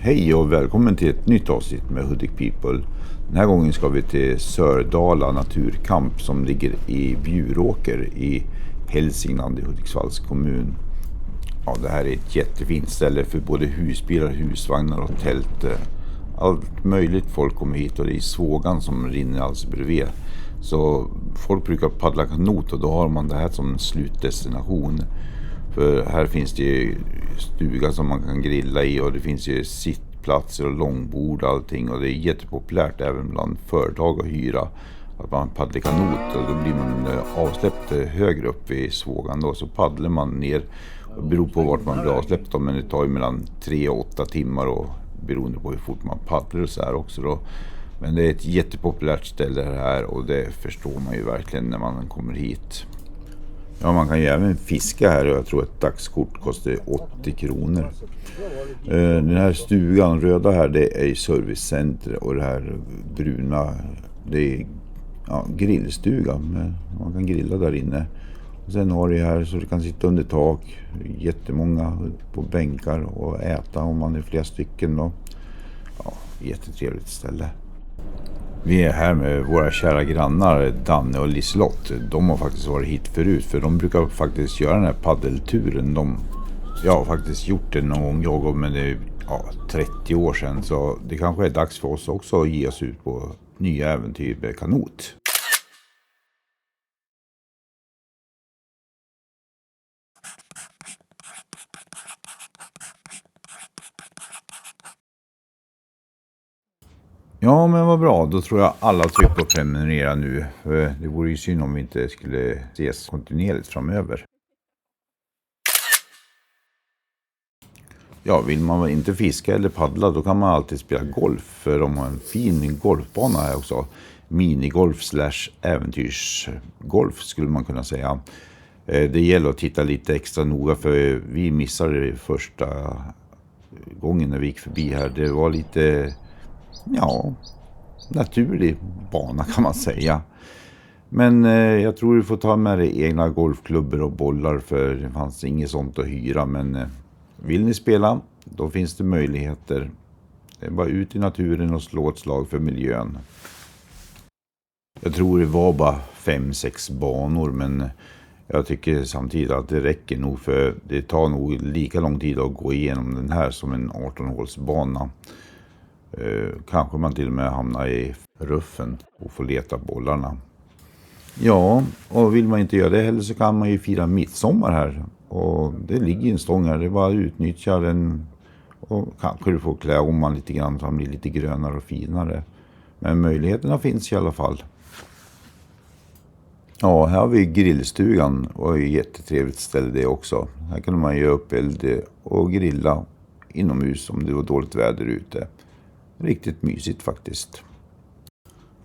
Hej och välkommen till ett nytt avsnitt med Hudik People. Den här gången ska vi till Sördala naturkamp som ligger i Bjuråker i Hälsingland i Hudiksvalls kommun. Ja, det här är ett jättefint ställe för både husbilar, husvagnar och tält. Allt möjligt folk kommer hit och det är Svågan som rinner alltså bredvid. Så folk brukar paddla kanot och då har man det här som slutdestination. För här finns det ju stuga som man kan grilla i och det finns ju sittplatser och långbord och allting. Och det är jättepopulärt även bland företag att hyra att man paddlar kanot. Och då blir man avsläppt högre upp i Svågan då, så paddlar man ner. Det beror på vart man blir avsläppt då, men det tar ju mellan 3 och 8 timmar och beroende på hur fort man paddlar och så här också då. Men det är ett jättepopulärt ställe här och det förstår man ju verkligen när man kommer hit. Ja, man kan ju även fiska här och jag tror ett dagskort kostar 80 kronor. Den här stugan, röda här, det är servicecenter och det här bruna, det är grillstuga. Man kan grilla där inne. Och sen har det här så du kan sitta under tak, jättemånga på bänkar och äta om man är flera stycken då. Ja, jättetrevligt ställe. Vi är här med våra kära grannar Danne och Liselott. De har faktiskt varit hit förut för de brukar faktiskt göra den här paddelturen. Jag har faktiskt gjort det någon gång men det är 30 år sedan, så det kanske är dags för oss också att ge oss ut på nya äventyr med kanot. Ja, men vad bra. Då tror jag alla trycker på prenumerera nu. För det vore ju synd om vi inte skulle ses kontinuerligt framöver. Ja, vill man inte fiska eller paddla då kan man alltid spela golf. För de har en fin golfbana här också. Minigolf / äventyrsgolf skulle man kunna säga. Det gäller att titta lite extra noga för vi missade det första gången när vi gick förbi här. Det var lite... naturlig bana kan man säga. Men jag tror du får ta med dig egna golfklubbor och bollar för det fanns inget sånt att hyra. Men vill ni spela, då finns det möjligheter. Det är bara ut i naturen och slå ett slag för miljön. Jag tror det var bara 5-6 banor, men jag tycker samtidigt att det räcker nog för det tar nog lika lång tid att gå igenom den här som en 18-hålsbana. Kanske man till och med hamnar i ruffen och får leta bollarna. Ja, och vill man inte göra det heller så kan man ju fira midsommar här. Och det ligger en stång här, det är bara att utnyttja den. Och kanske du får klä om man lite grann så man blir lite grönare och finare. Men möjligheterna finns i alla fall. Ja, här har vi grillstugan och ett jättetrevligt ställe det också. Här kan man göra upp eld och grilla inomhus om det var dåligt väder ute. Riktigt mysigt faktiskt.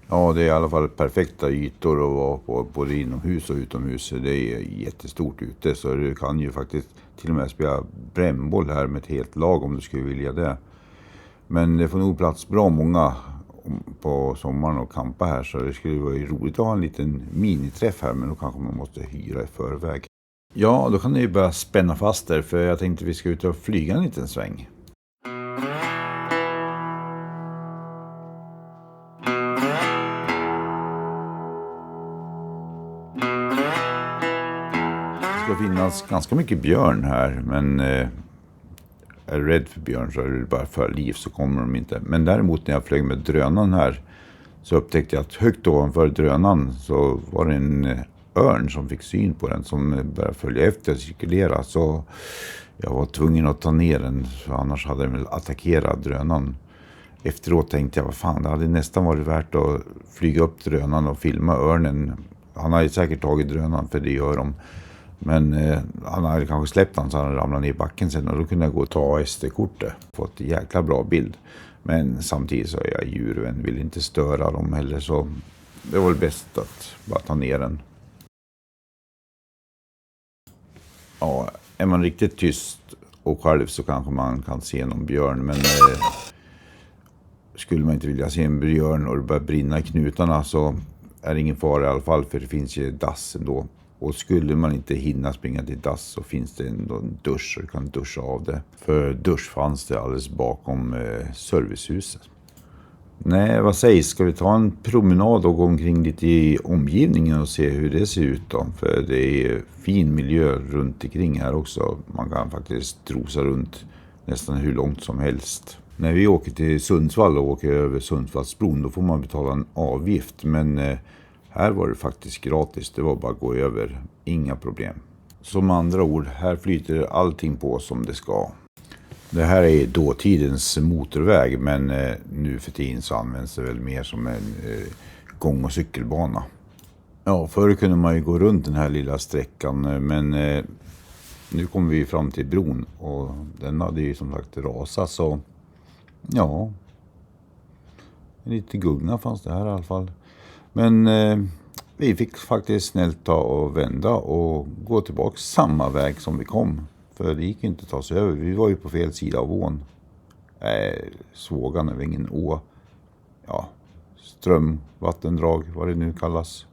Ja, det är i alla fall perfekta ytor att vara på både inomhus och utomhus. Det är jättestort ute så du kan ju faktiskt till och med spela brännboll här med ett helt lag om du skulle vilja det. Men det får nog plats bra många på sommaren och kampa här så det skulle vara roligt att ha en liten miniträff här, men då kanske man måste hyra i förväg. Ja, då kan ni ju börja spänna fast där för jag tänkte vi ska ut och flyga en liten sväng. Det finns ganska mycket björn här, men är du rädd för björn så är det bara för liv så kommer de inte. Men däremot när jag flög med drönaren här så upptäckte jag att högt ovanför drönaren så var det en örn som fick syn på den som började följa efter och cirkulera. Så jag var tvungen att ta ner den för annars hade den väl attackerat drönaren. Efteråt tänkte jag, vad fan, det hade nästan varit värt att flyga upp drönaren och filma örnen. Han hade säkert tagit drönaren för det gör de. Men han hade kanske släppt han så han ramlade ner i backen sen och då kunde jag gå och ta SD-kortet. Fått en jäkla bra bild. Men samtidigt så är jag djurvän, vill inte störa dem heller så det var väl bäst att bara ta ner den. Ja, är man riktigt tyst och själv så kanske man kan se någon björn. Men skulle man inte vilja se en björn och det börjar brinna i knutarna så är det ingen fara i alla fall för det finns ju dass ändå. Och skulle man inte hinna springa till dass så finns det en dusch så du kan duscha av det. För dusch fanns det alldeles bakom servicehuset. Nej, vad sägs? Ska vi ta en promenad och gå omkring lite i omgivningen och se hur det ser ut då? För det är fin miljö runt omkring här också. Man kan faktiskt trosa runt nästan hur långt som helst. När vi åker till Sundsvall och åker över Sundsvallsbron då får man betala en avgift. Men här var det faktiskt gratis. Det var bara att gå över. Inga problem. Som andra ord, här flyter allting på som det ska. Det här är dåtidens motorväg men nu för tiden så används det väl mer som en gång- och cykelbana. Ja, förr kunde man ju gå runt den här lilla sträckan men nu kommer vi fram till bron och den hade ju som sagt rasat så ja, lite gugna fanns det här i alla fall. Men vi fick faktiskt snällt ta och vända och gå tillbaka samma väg som vi kom. För det gick inte att ta sig över. Vi var ju på fel sida av ån. Svågan är ingen å. Ja, ström, vattendrag, vad det nu kallas.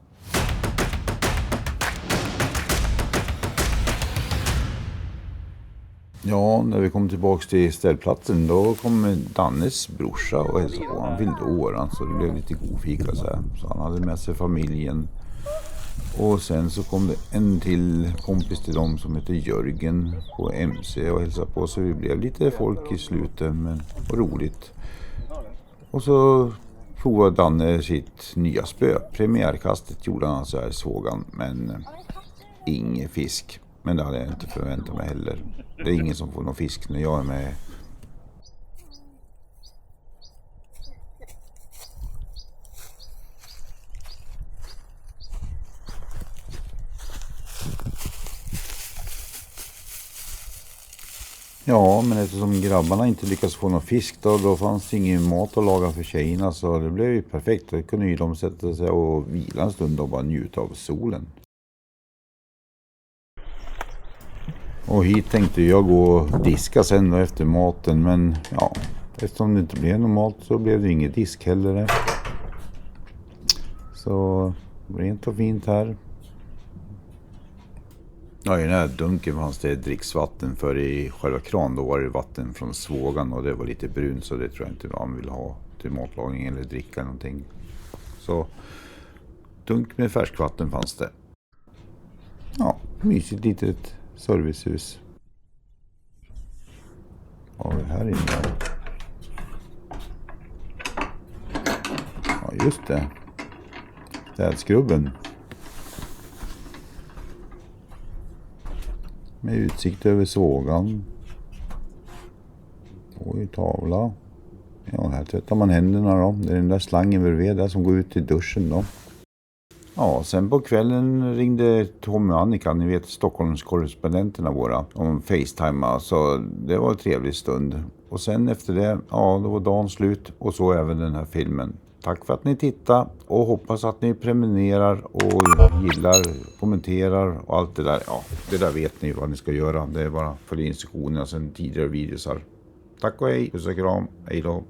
Ja, när vi kom tillbaka till ställplatsen då kom Dannes brorsa och hälsade på. Han fyllde år, så det blev lite god fika så här. Så han hade med sig familjen. Och sen så kom det en till kompis till dem som heter Jörgen på MC och hälsade på. Så vi blev lite folk i slutet, men det var roligt. Och så provade Danne sitt nya spö. Premiärkastet gjorde han så här sågan, men ingen fisk. Men det hade jag inte förväntat mig heller. Det är ingen som får någon fisk när jag är med. Ja, men eftersom grabbarna inte lyckas få någon fisk då fanns det ingen mat att laga för tjejerna så det blev ju perfekt. Då kunde ju de sätta sig och vila en stund och bara njuta av solen. Och hit tänkte jag gå och diska sen då efter maten men ja, eftersom det inte blev någon mat så blev det ingen disk heller. Så rent och fint här. Ja, i den här dunken fanns det dricksvatten för i själva kran då var det vatten från svågan och det var lite brunt så det tror jag inte man vill ha till matlagning eller dricka eller någonting. Så dunk med färskvatten fanns det. Ja, mysigt litet servicehus. Ja, det här inne. Ja, just det. Städskrubben. Med utsikt över sågan. Oj, tavla. Ja, här tvättar man händerna då. Det är den där slangen bredvid där som går ut till duschen då. Ja, sen på kvällen ringde Tommy och Annika, ni vet Stockholms korrespondenterna våra, om FaceTime. Så det var en trevlig stund. Och sen efter det, ja då var dagen slut och så även den här filmen. Tack för att ni tittar och hoppas att ni prenumererar och gillar, kommenterar och allt det där. Ja, det där vet ni vad ni ska göra. Det är bara för instruktionerna sen tidigare videos här. Tack och hej, puss och kram, hej då.